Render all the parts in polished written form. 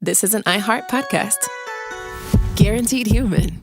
this is an iHeart podcast. Guaranteed human.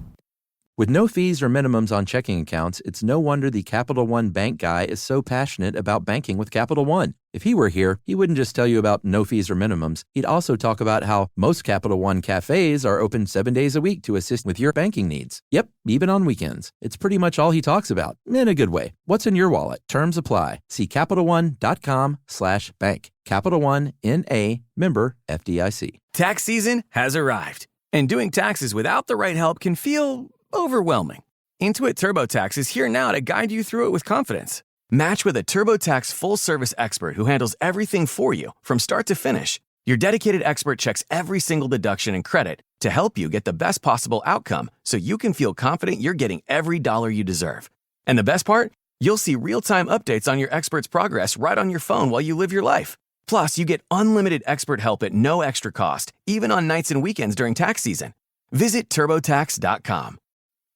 With no fees or minimums on checking accounts, it's no wonder the Capital One bank guy is so passionate about banking with Capital One. If he were here, he wouldn't just tell you about no fees or minimums. He'd also talk about how most Capital One cafes are open 7 days a week to assist with your banking needs. Yep, even on weekends. It's pretty much all he talks about, in a good way. What's in your wallet? Terms apply. See CapitalOne.com/bank. Capital One, N.A., member FDIC. Tax season has arrived, and doing taxes without the right help can feel overwhelming. Intuit TurboTax is here now to guide you through it with confidence. Match with a TurboTax full-service expert who handles everything for you from start to finish. Your dedicated expert checks every single deduction and credit to help you get the best possible outcome so you can feel confident you're getting every dollar you deserve. And the best part? You'll see real-time updates on your expert's progress right on your phone while you live your life. Plus, you get unlimited expert help at no extra cost, even on nights and weekends during tax season. Visit TurboTax.com.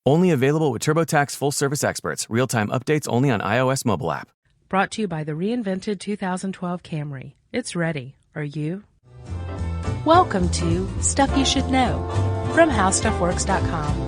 Only available with TurboTax full-service experts. Real-time updates only on iOS mobile app. Brought to you by the reinvented 2012 Camry. It's ready. Are you? Welcome to Stuff You Should Know from HowStuffWorks.com.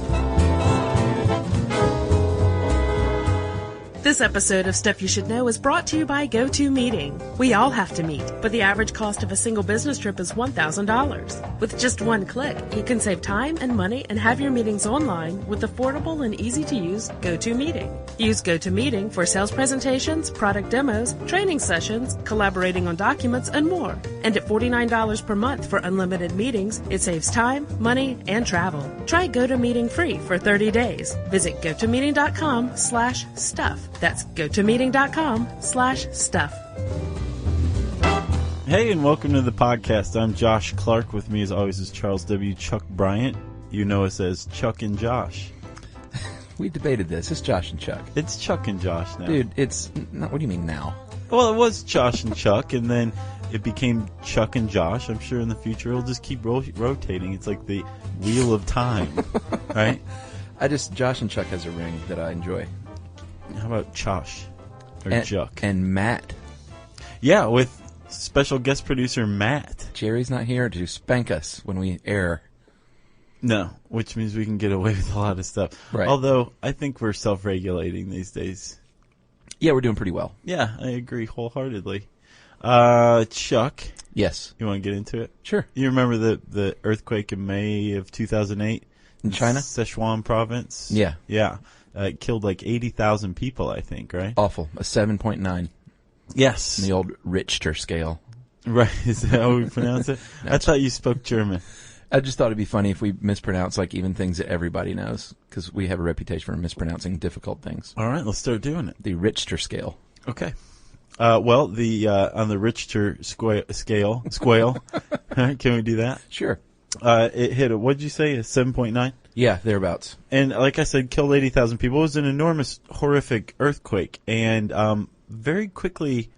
This episode of Stuff You Should Know is brought to you by GoToMeeting. We all have to meet, but the average cost of a single business trip is $1,000. With just one click, you can save time and money and have your meetings online with affordable and easy-to-use GoToMeeting. Use GoToMeeting for sales presentations, product demos, training sessions, collaborating on documents, and more. And at $49 per month for unlimited meetings, it saves time, money, and travel. Try GoToMeeting free for 30 days. Visit gotomeeting.com/stuff. That's gotomeeting.com/stuff. Hey, and welcome to the podcast. I'm Josh Clark. With me, as always, is Charles W. Chuck Bryant. You know us as Chuck and Josh. We debated this. It's Josh and Chuck. It's Chuck and Josh now. Dude, it's not. What do you mean now? Well, it was Josh and Chuck, and then it became Chuck and Josh. I'm sure in the future it'll just keep rotating. It's like the wheel of time, right? Josh and Chuck has a ring that I enjoy. How about Chosh or Chuck? And Matt. Yeah, with special guest producer Matt. Jerry's not here to spank us when we err. No, which means we can get away with a lot of stuff. Right. Although, I think we're self-regulating these days. Yeah, we're doing pretty well. Yeah, I agree wholeheartedly. Chuck. Yes. You want to get into it? Sure. You remember the earthquake in May of 2008? In China? Sichuan province? Yeah. Yeah. It killed like 80,000 people, I think, right? Awful. A 7.9. Yes. In the old Richter scale. Right. Is that how we pronounce it? No. I thought you spoke German. I just thought it'd be funny if we mispronounce like even things that everybody knows, because we have a reputation for mispronouncing difficult things. All right, let's start doing it. The Richter scale. Okay. Well, on the Richter scale, can we do that? Sure. It hit what did you say? A 7.9? Yeah, thereabouts. And like I said, killed 80,000 people. It was an enormous, horrific earthquake. And very quickly,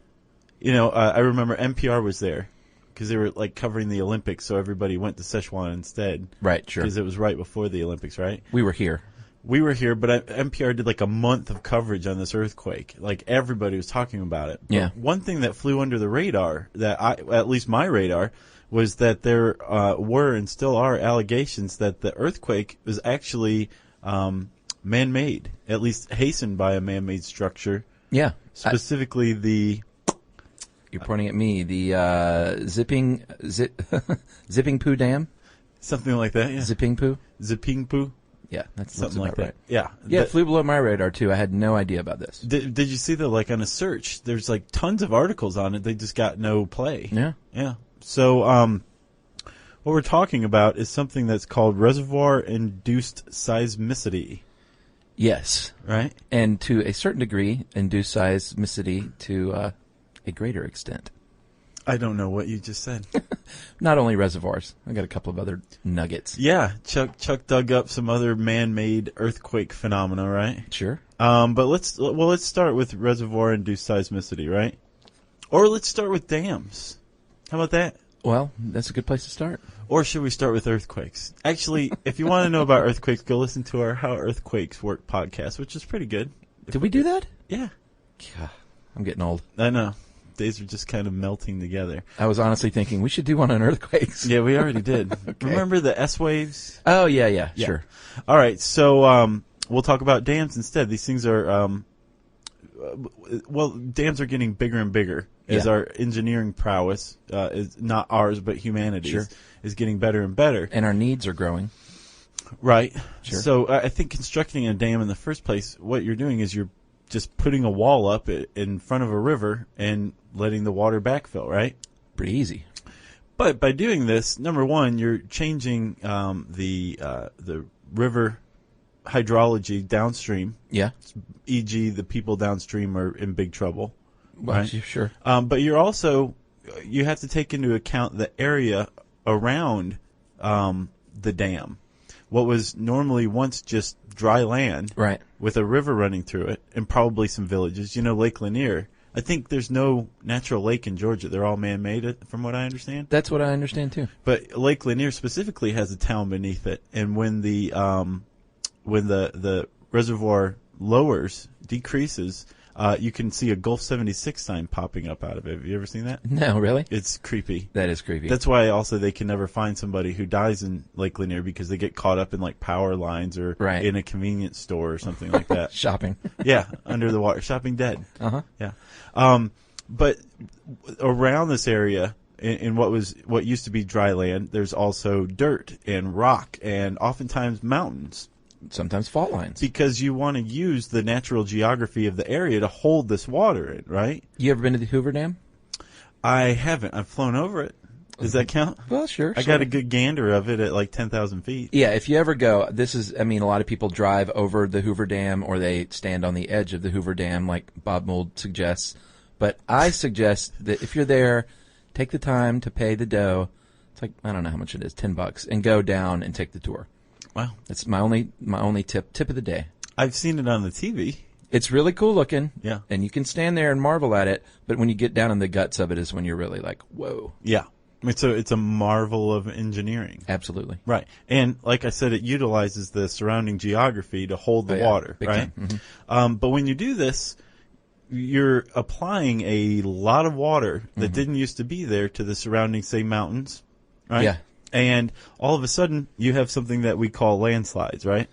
I remember NPR was there because they were like covering the Olympics, so everybody went to Sichuan instead. Right, sure. Because it was right before the Olympics, right? We were here. But NPR did like a month of coverage on this earthquake. Like everybody was talking about it. Yeah. But one thing that flew under the radar, at least my radar, was that there were and still are allegations that the earthquake was actually man-made, at least hastened by a man-made structure. Yeah. Specifically You're pointing at me. The zipping poo dam? Something like that, yeah. Zipping poo? Zipping poo? Yeah, that's something like that. Right. Yeah. Yeah, it flew below my radar, too. I had no idea about this. Did you see that, like, on a search? There's, like, tons of articles on it. They just got no play. Yeah. Yeah. So, what we're talking about is something that's called reservoir-induced seismicity. Yes. Right? And to a certain degree, induced seismicity to a greater extent. I don't know what you just said. Not only reservoirs. I got a couple of other nuggets. Yeah. Chuck dug up some other man-made earthquake phenomena, right? Sure. But let's start with reservoir-induced seismicity, right? Or let's start with dams. How about that? Well, that's a good place to start. Or should we start with earthquakes? Actually, if you want to know about earthquakes, go listen to our How Earthquakes Work podcast, which is pretty good. Did we do that? Yeah. God, I'm getting old. I know. days are just kind of melting together. I was honestly thinking we should do one on earthquakes. Yeah, we already did. Okay. Remember the S waves? Oh, yeah, sure. All right, so we'll talk about dams instead. These things are, dams are getting bigger and bigger as our engineering prowess, is not ours but humanity's, is getting better and better. And our needs are growing. Right. Sure. So I think constructing a dam in the first place, what you're doing is you're just putting a wall up in front of a river and letting the water backfill, right? Pretty easy. But by doing this, number one, you're changing the river hydrology downstream. Yeah. E.g., the people downstream are in big trouble. Well, right? Sure. But you have to take into account the area around the dam. What was normally once just dry land, right, with a river running through it, and probably some villages. Lake Lanier. I think there's no natural lake in Georgia. They're all man-made, from what I understand. That's what I understand too. But Lake Lanier specifically has a town beneath it, and when the reservoir decreases, you can see a Gulf 76 sign popping up out of it. Have you ever seen that? No, really? It's creepy. That is creepy. That's why also they can never find somebody who dies in Lake Lanier because they get caught up in like power lines or in a convenience store or something like that. Shopping. Yeah, under the water. Shopping dead. Uh-huh. Yeah. But around this area, in what used to be dry land, there's also dirt and rock and oftentimes mountains. Sometimes fault lines. Because you want to use the natural geography of the area to hold this water in, right? You ever been to the Hoover Dam? I haven't. I've flown over it. Does that count? Well, sure. I got a good gander of it at like 10,000 feet. Yeah, if you ever go, a lot of people drive over the Hoover Dam or they stand on the edge of the Hoover Dam like Bob Mould suggests. But I suggest that if you're there, take the time to pay the dough. It's like, I don't know how much it is, $10, and go down and take the tour. Wow. That's my only tip of the day. I've seen it on the TV. It's really cool looking. Yeah. And you can stand there and marvel at it, but when you get down in the guts of it is when you're really like, whoa. Yeah. It's a marvel of engineering. Absolutely. Right. And like I said, it utilizes the surrounding geography to hold the water, right? Mm-hmm. But when you do this, you're applying a lot of water that didn't used to be there to the surrounding, say, mountains, right? Yeah. And all of a sudden, you have something that we call landslides, right?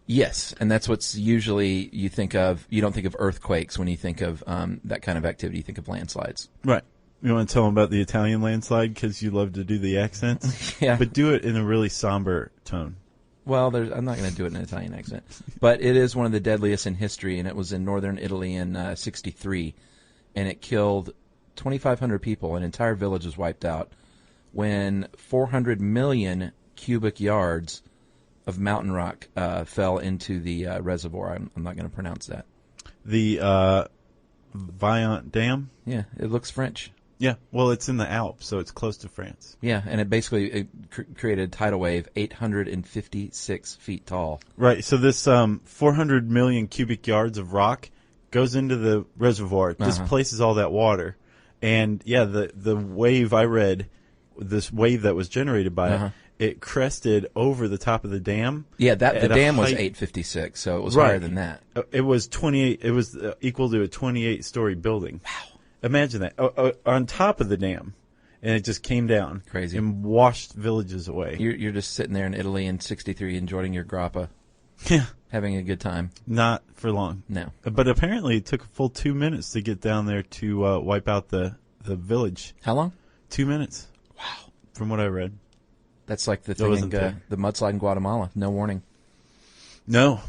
Yes, and that's what's usually you think of. You don't think of earthquakes when you think of that kind of activity. You think of landslides. Right. You want to tell them about the Italian landslide because you love to do the accents? Yeah. But do it in a really somber tone. Well, I'm not going to do it in an Italian accent. But it is one of the deadliest in history, and it was in northern Italy in 1963, and it killed 2,500 people. An entire village was wiped out when 400 million cubic yards of mountain rock fell into the reservoir. I'm not going to pronounce that. The Viant Dam? Yeah, it looks French. Yeah, well, it's in the Alps, so it's close to France. Yeah, and it basically created a tidal wave 856 feet tall. Right, so this 400 million cubic yards of rock goes into the reservoir, displaces all that water, and yeah, the wave I read, this wave that was generated by it crested over the top of the dam. Yeah, the dam was 856, so it was higher than that. It was 28. It was equal to a 28-story building. Wow. Imagine that on top of the dam, and it just came down, crazy, and washed villages away. You're just sitting there in Italy in '63, enjoying your grappa, yeah, having a good time. Not for long, no. But apparently, it took a full 2 minutes to get down there to wipe out the village. How long? 2 minutes. Wow, from what I read. That's like the thing the mudslide in Guatemala. No warning. No,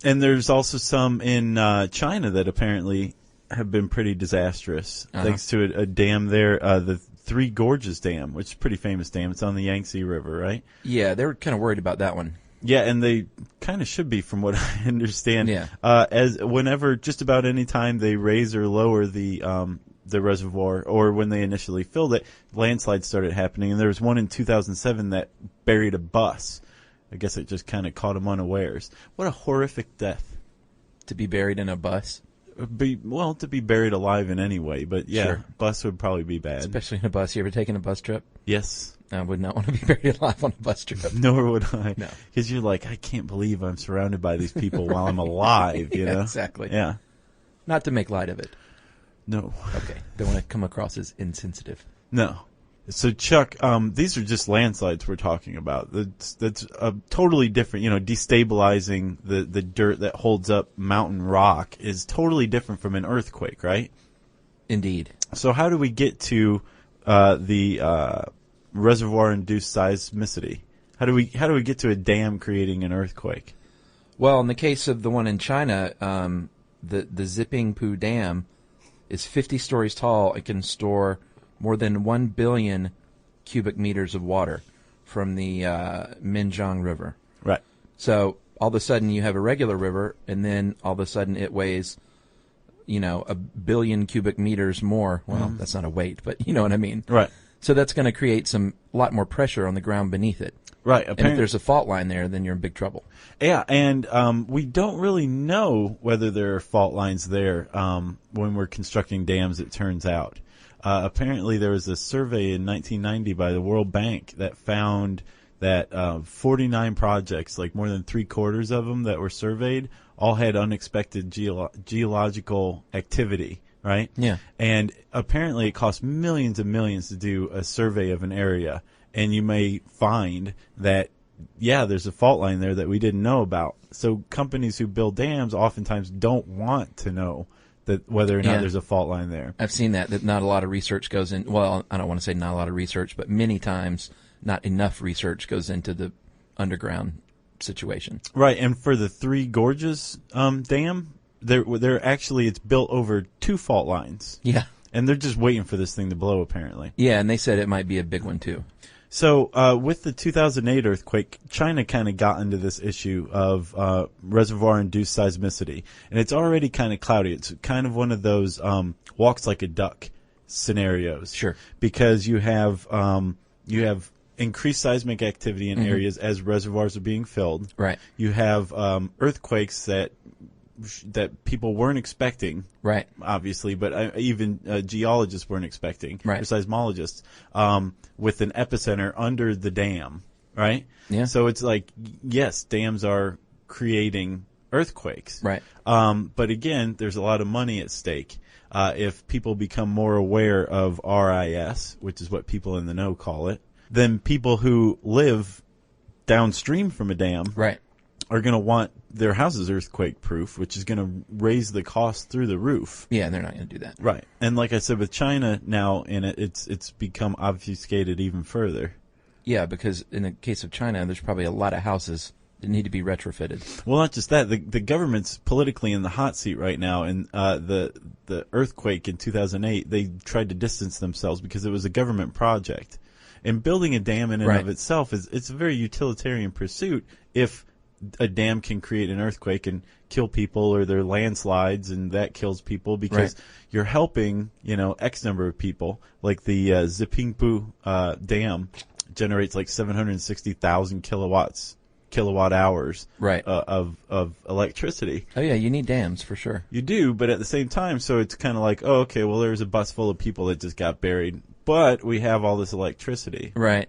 and there's also some in China that apparently have been pretty disastrous, thanks to a dam there, the Three Gorges Dam, which is a pretty famous dam. It's on the Yangtze River, right? Yeah, they were kind of worried about that one. Yeah, and they kind of should be, from what I understand. Yeah. As whenever, just about any time they raise or lower the reservoir, or when they initially filled it, landslides started happening. And there was one in 2007 that buried a bus. I guess it just kind of caught them unawares. What a horrific death! To be buried in a bus. To be buried alive in any way, but yeah, sure. Bus would probably be bad. Especially in a bus. You ever taken a bus trip? Yes. I would not want to be buried alive on a bus trip. Nor would I. No. Because you're like, I can't believe I'm surrounded by these people while I'm alive, you know? Exactly. Yeah. Not to make light of it. No. Okay. Don't want to come across as insensitive. No. So, Chuck, these are just landslides we're talking about. That's a totally different, destabilizing the dirt that holds up mountain rock is totally different from an earthquake, right? Indeed. So how do we get to the reservoir-induced seismicity? How do we get to a dam creating an earthquake? Well, in the case of the one in China, the Zipingpu Dam is 50 stories tall. It can store more than 1 billion cubic meters of water from the Minjiang River. Right. So all of a sudden you have a regular river, and then all of a sudden it weighs, 1 billion cubic meters more. Well, that's not a weight, but you know what I mean. Right. So that's going to create a lot more pressure on the ground beneath it. Right. And if there's a fault line there, then you're in big trouble. Yeah, and we don't really know whether there are fault lines there when we're constructing dams, it turns out. Apparently there was a survey in 1990 by the World Bank that found that 49 projects, like more than 3/4 of them that were surveyed, all had unexpected geological activity, right? Yeah. And apparently it costs millions and millions to do a survey of an area, and you may find that, there's a fault line there that we didn't know about. So companies who build dams oftentimes don't want to know that whether or not there's a fault line there. I've seen that not a lot of research goes in. Well, I don't want to say not a lot of research, but many times not enough research goes into the underground situation. Right, and for the Three Gorges dam, they're actually, it's built over 2 fault lines. Yeah. And they're just waiting for this thing to blow, apparently. Yeah, and they said it might be a big one, too. So with the 2008 earthquake, China kind of got into this issue of reservoir-induced seismicity. And it's already kind of cloudy. It's kind of one of those walks like a duck scenarios. Sure. Because you have increased seismic activity in areas as reservoirs are being filled. Right. You have earthquakes that people weren't expecting, right? Obviously, but even geologists weren't expecting, right? Or seismologists, with an epicenter under the dam, right? Yeah. So it's like, yes, dams are creating earthquakes, right? But again, there's a lot of money at stake. If people become more aware of RIS, which is what people in the know call it, then people who live downstream from a dam, right, are going to want their houses earthquake proof, which is going to raise the cost through the roof. Yeah, they're not going to do that. Right. And like I said, with China now in it, it's become obfuscated even further. Yeah, because in the case of China, there's probably a lot of houses that need to be retrofitted. Well, not just that. The government's politically in the hot seat right now. And the earthquake in 2008, they tried to distance themselves because it was a government project. And building a dam in and of itself it's a very utilitarian pursuit if a dam can create an earthquake and kill people, or there are landslides and that kills people, because you're helping, X number of people. Like the Zipingpu dam generates like 760,000 kilowatt hours of electricity. Oh yeah, you need dams for sure. You do, but at the same time, so it's kind of like, oh, okay, well, there's a bus full of people that just got buried, but we have all this electricity. Right.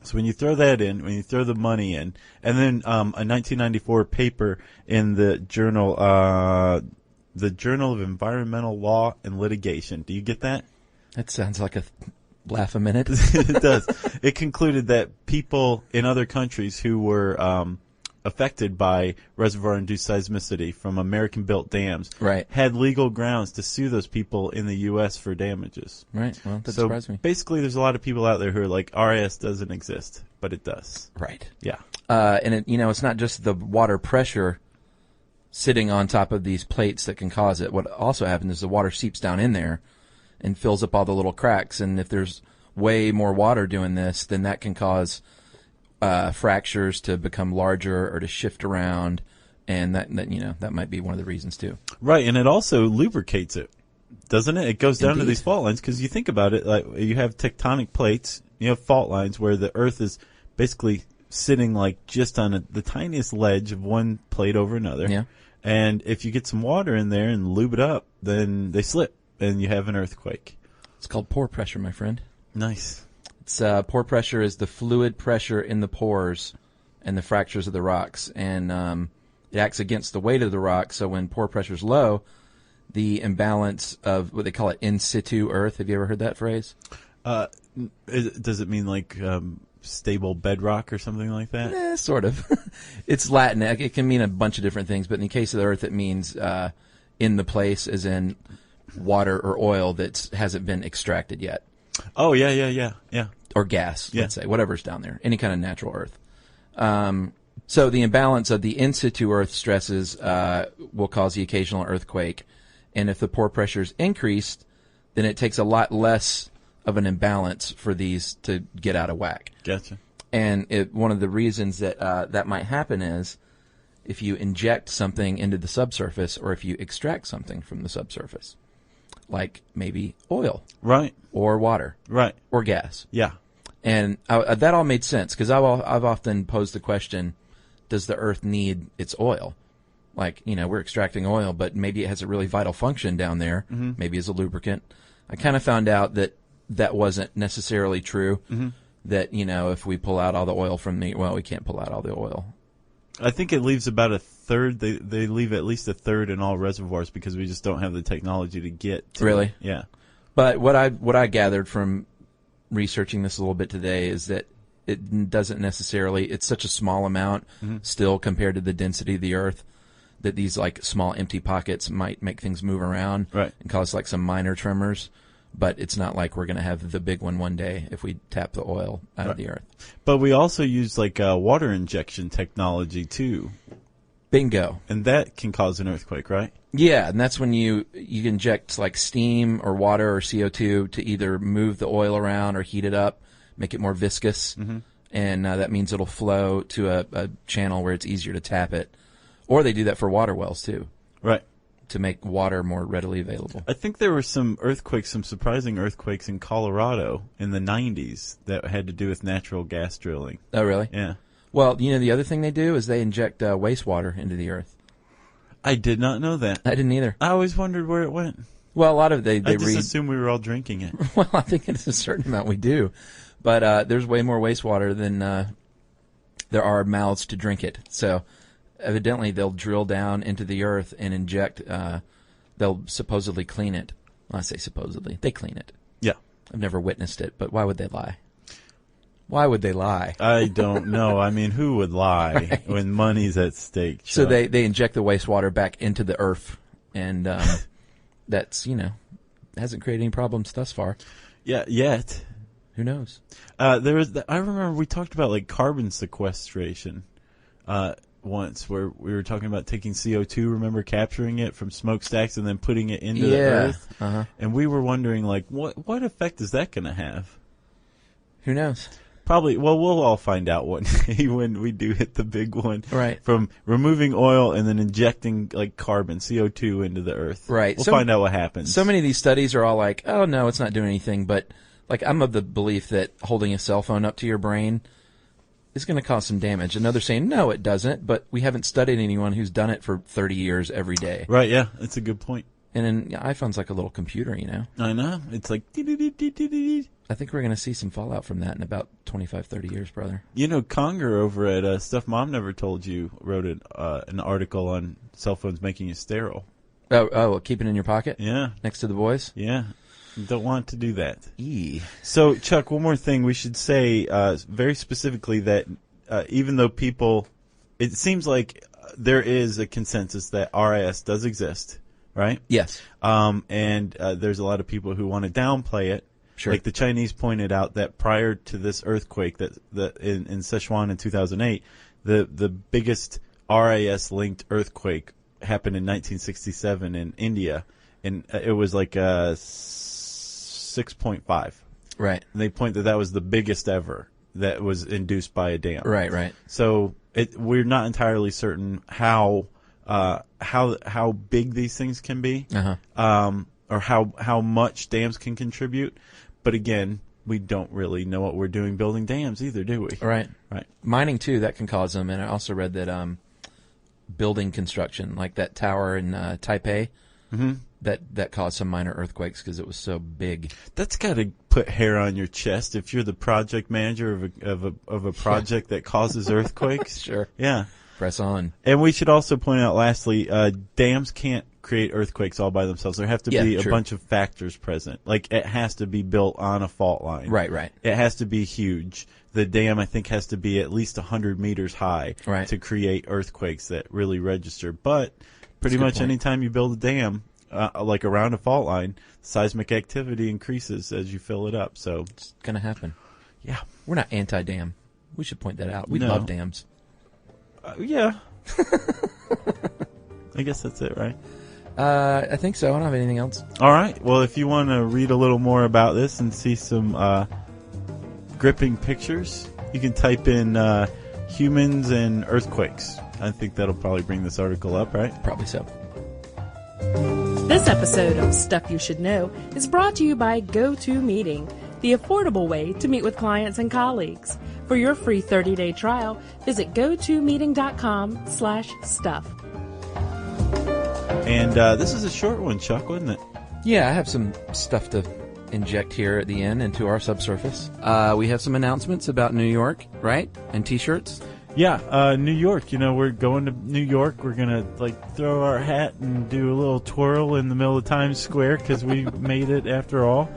So when you throw that in, when you throw the money in, and then a 1994 paper in the Journal of Environmental Law and Litigation. Do you get that? That sounds like a laugh a minute. It does. It concluded that people in other countries who were affected by reservoir-induced seismicity from American-built dams had legal grounds to sue those people in the U.S. for damages. Right. Well, that surprised me. Basically, there's a lot of people out there who are like, RIS doesn't exist, but it does. Right. Yeah. And it's not just the water pressure sitting on top of these plates that can cause it. What also happens is the water seeps down in there and fills up all the little cracks. And if there's way more water doing this, then that can cause fractures to become larger or to shift around, and that might be one of the reasons too. Right, and it also lubricates it, doesn't it? It goes down to these fault lines, because you think about it, like you have tectonic plates, you have fault lines where the Earth is basically sitting like just on the tiniest ledge of one plate over another. Yeah. And if you get some water in there and lube it up, then they slip, and you have an earthquake. It's called pore pressure, my friend. Nice. It's pore pressure is the fluid pressure in the pores and the fractures of the rocks, and it acts against the weight of the rock. So when pore pressure is low, the imbalance of what they call it in situ Earth. Have you ever heard that phrase? Does it mean like stable bedrock or something like that? Sort of. It's Latin. It can mean a bunch of different things, but in the case of the Earth, it means in the place, as in water or oil that hasn't been extracted yet. Oh, yeah. Or gas, let's say, whatever's down there, any kind of natural Earth. So the imbalance of the in situ Earth stresses will cause the occasional earthquake, and if the pore pressure is increased, then it takes a lot less of an imbalance for these to get out of whack. Gotcha. And one of the reasons that that might happen is if you inject something into the subsurface or if you extract something from the subsurface, like maybe oil. Right. Or water. Right. Or gas. Yeah. And that all made sense because I've often posed the question, does the Earth need its oil? Like, we're extracting oil, but maybe it has a really vital function down there, maybe as a lubricant. I kind of found out that wasn't necessarily true, that, if we pull out all the oil from we can't pull out all the oil. I think it leaves about a third. They leave at least a third in all reservoirs because we just don't have the technology to get to Really? it. Yeah. But what I gathered from researching this a little bit today is that it doesn't necessarily, it's such a small amount still compared to the density of the Earth that these like small empty pockets might make things move around and cause like some minor tremors. But it's not like we're going to have the big one day if we tap the oil out of the Earth. But we also use like water injection technology too. Bingo. And that can cause an earthquake, right? Yeah, and that's when you inject like steam or water or CO2 to either move the oil around or heat it up, make it more viscous, and that means it'll flow to a channel where it's easier to tap it. Or they do that for water wells too. Right. To make water more readily available. I think there were some surprising earthquakes in Colorado in the 90s that had to do with natural gas drilling. Oh, really? Yeah. Well, the other thing they do is they inject wastewater into the Earth. I did not know that. I didn't either. I always wondered where it went. Well, a lot of they I just assumed we were all drinking it. Well, I think it's a certain amount we do. But there's way more wastewater than there are mouths to drink it. So evidently they'll drill down into the Earth and inject, they'll supposedly clean it. Well, I say supposedly. They clean it. Yeah. I've never witnessed it, but why would they lie? Why would they lie? I don't know. I mean, who would lie when money's at stake? So they inject the wastewater back into the Earth, and that's, hasn't created any problems thus far. Yeah, yet. Who knows? I remember we talked about like carbon sequestration once, where we were talking about taking CO2. Remember capturing it from smokestacks and then putting it into the Earth? And we were wondering, like, what effect is that going to have? Who knows? Probably. Well, we'll all find out one day when we do hit the big one. Right. From removing oil and then injecting like carbon, CO2 into the Earth. Right. We'll find out what happens. So many of these studies are all like, oh no, it's not doing anything. But like, I'm of the belief that holding a cell phone up to your brain is going to cause some damage. And others saying, no, it doesn't. But we haven't studied anyone who's done it for 30 years every day. Right. Yeah. That's a good point. And then iPhone's like a little computer, I know. It's like. I think we're going to see some fallout from that in about 25, 30 years, brother. Conger over at Stuff Mom Never Told You wrote an article on cell phones making you sterile. Oh, keep it in your pocket? Yeah. Next to the boys? Yeah. Don't want to do that. Eee. So, Chuck, one more thing. We should say very specifically that even though it seems like there is a consensus that RIS does exist, right? Yes. And there's a lot of people who want to downplay it. Sure. Like the Chinese pointed out that prior to this earthquake that in Sichuan in 2008, the biggest RIS-linked earthquake happened in 1967 in India, and it was like 6.5. Right. And they point that was the biggest ever that was induced by a dam. Right, right. So we're not entirely certain how big these things can be, or how much dams can contribute. But again, we don't really know what we're doing building dams either, do we? Right. Right. Mining, too, that can cause them. And I also read that building construction, like that tower in Taipei, that caused some minor earthquakes because it was so big. That's got to put hair on your chest if you're the project manager of a project that causes earthquakes. Sure. Yeah. Press on. And we should also point out, lastly, dams can't create earthquakes all by themselves. There have to Yeah, be true. a bunch of factors present. Like, it has to be built on a fault line. Right. It has to be huge. The dam, I think, has to be at least 100 meters high Right. to create earthquakes that really register. But pretty That's a good much point. anytime you build a dam, like around a fault line, seismic activity increases as you fill it up. So, It's going to happen. yeah. We're not anti-dam. We should point that out. We No. love dams. Yeah. I guess that's it, right? I think so. I don't have anything else. All right. Well, if you want to read a little more about this and see some gripping pictures, you can type in humans and earthquakes. I think that'll probably bring this article up, right? Probably so. This episode of Stuff You Should Know is brought to you by GoToMeeting, the affordable way to meet with clients and colleagues. For your free 30-day trial, visit gotomeeting.com/stuff. And this is a short one, Chuck, wasn't it? Yeah, I have some stuff to inject here at the end into our subsurface. We have some announcements about New York, right? And T-shirts. Yeah, New York. You know, we're going to New York. We're going to, throw our hat and do a little twirl in the middle of Times Square because we made it after all.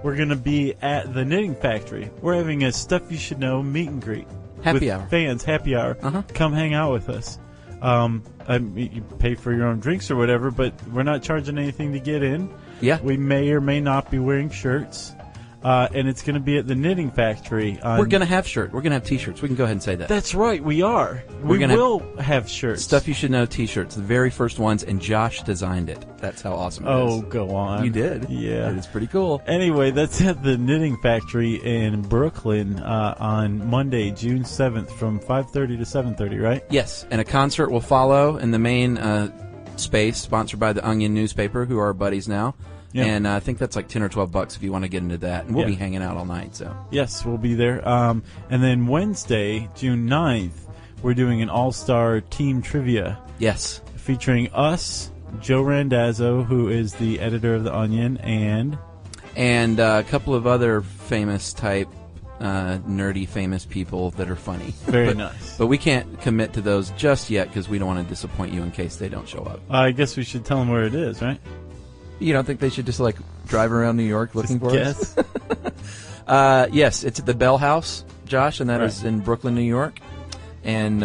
We're going to be at the Knitting Factory. We're having a Stuff You Should Know meet and greet. Happy with hour. Fans, happy hour. Uh-huh. Come hang out with us. You pay for your own drinks or whatever, but we're not charging anything to get in. Yeah. We may or may not be wearing shirts. And it's going to be at the Knitting Factory. We're going to have shirts. We're going to have T-shirts. We can go ahead and say that. That's right, we are. We're We gonna will have shirts. Stuff You Should Know T-shirts, the very first ones, and Josh designed it. That's how awesome it is. Oh, go on. You did? Yeah. It's pretty cool. Anyway, that's at the Knitting Factory in Brooklyn on Monday, June 7th from 5:30 to 7:30, right? Yes, and a concert will follow in the main space, sponsored by the Onion newspaper, who are our buddies now. Yeah. And I think that's like $10 or $12 if you want to get into that. And we'll Yeah. be hanging out all night. So Yes, we'll be there. And then Wednesday, June 9th, we're doing an all-star team trivia yes, featuring us, Joe Randazzo, who is the editor of The Onion, and a couple of other famous type, nerdy famous people that are funny. very nice. But we can't commit to those just yet because we don't want to disappoint you in case they don't show up. I guess we should tell them where it is, right? You don't think they should just drive around New York looking for Guess. us? Yes, it's at the Bell House, Josh, and that Right. is in Brooklyn, New York. And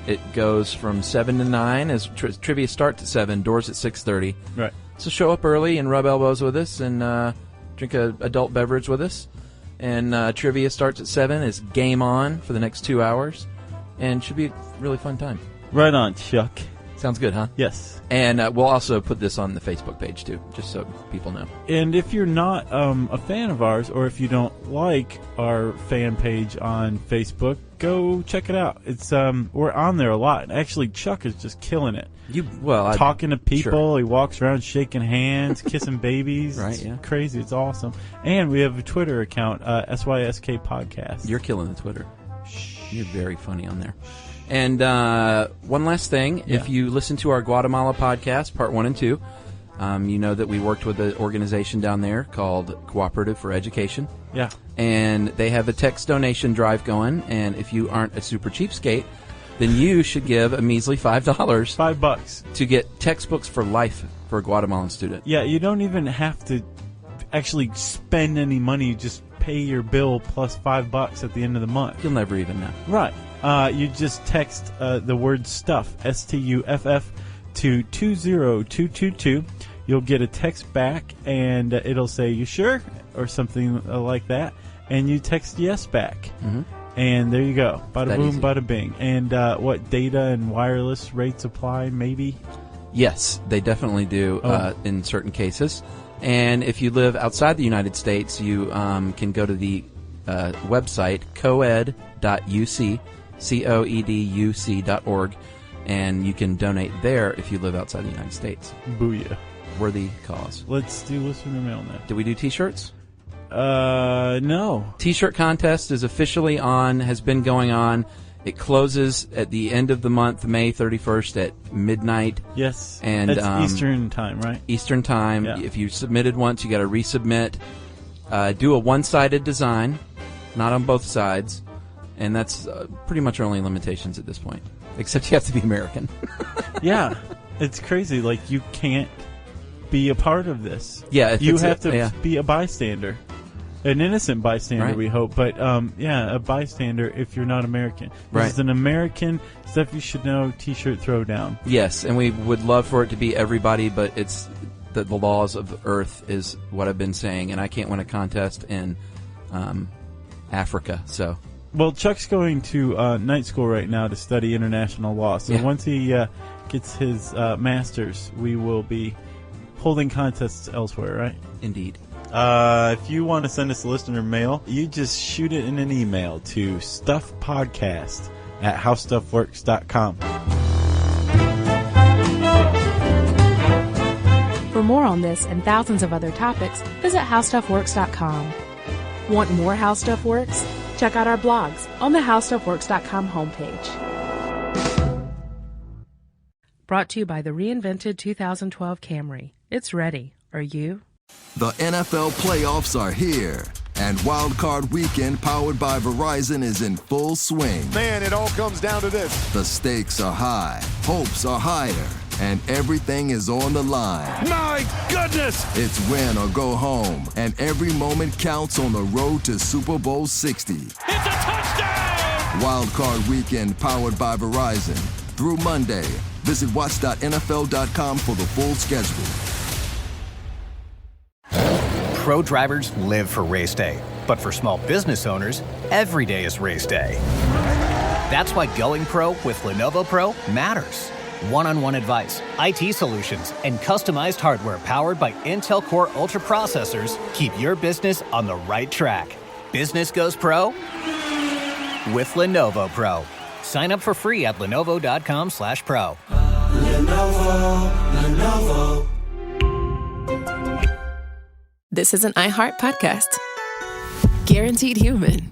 it goes from 7 to 9 as trivia starts at 7, doors at 6:30. Right. So show up early and rub elbows with us and drink a adult beverage with us. And trivia starts at 7. It's game on for the next 2 hours. And should be a really fun time. Right on, Chuck. Sounds good, huh? Yes. And we'll also put this on the Facebook page, too, just so people know. And if you're not a fan of ours, or if you don't like our fan page on Facebook, go check it out. It's we're on there a lot. Actually, Chuck is just killing it. Talking to people. Sure. He walks around shaking hands, kissing babies. Right, It's yeah. crazy. It's awesome. And we have a Twitter account, SYSK Podcast. You're killing the Twitter. You're very funny on there. And one last thing, if you listen to our Guatemala podcast, part 1 and 2, you know that we worked with an organization down there called Cooperative for Education. Yeah. And they have a text donation drive going, and if you aren't a super cheapskate, then you should give a measly $5 $5 to get textbooks for life for a Guatemalan student. Yeah, you don't even have to actually spend any money. You just pay your bill plus $5 at the end of the month. You'll never even know. Right. You just text the word stuff, STUFF, to 20222. You'll get a text back, and it'll say, "You sure?" or something like that. And you text yes back. Mm-hmm. And there you go. Bada That boom, easy. bada bing. And what data and wireless rates apply, maybe? Yes, they definitely do in certain cases. And if you live outside the United States, you can go to the website coed.uc.org, and you can donate there if you live outside the United States. Booyah. Worthy cause. Let's do listener mail now. Did we do T-shirts? No. T-shirt contest is officially on, has been going on. It closes at the end of the month, May 31st at midnight. Yes. And that's Eastern time, right? Eastern time. Yeah. If you submitted once, you got to resubmit. Do a one-sided design, not on both sides, and that's pretty much our only limitations at this point. Except you have to be American. Yeah. It's crazy. Like, you can't be a part of this. Yeah, you have to be a bystander. An innocent bystander, right. We hope. But, a bystander if you're not American. This is an American Stuff You Should Know t-shirt throwdown. Yes, and we would love for it to be everybody, but it's the laws of the earth is what I've been saying, and I can't win a contest in Africa, so... Well, Chuck's going to night school right now to study international law. So once he gets his master's, we will be holding contests elsewhere, right? Indeed. If you want to send us a listener mail, you just shoot it in an email to stuffpodcast@howstuffworks.com. For more on this and thousands of other topics, visit howstuffworks.com. Want more How Stuff Works? Check out our blogs on the howstuffworks.com homepage. Brought to you by the reinvented 2012 Camry. It's ready. Are you? The NFL playoffs are here, and Wild Card Weekend, powered by Verizon, is in full swing. Man, it all comes down to this. The stakes are high, hopes are higher, and everything is on the line. My goodness! It's win or go home, and every moment counts on the road to Super Bowl 60. It's a touchdown! Wild Card Weekend, powered by Verizon. Through Monday. Visit watch.nfl.com for the full schedule. Pro drivers live for race day, but for small business owners, every day is race day. That's why going pro with Lenovo Pro matters. One-on-one advice, IT solutions, and customized hardware powered by Intel Core Ultra processors keep your business on the right track. Business goes pro with Lenovo Pro. Sign up for free at lenovo.com/pro. Lenovo. This is an iHeart podcast. Guaranteed human.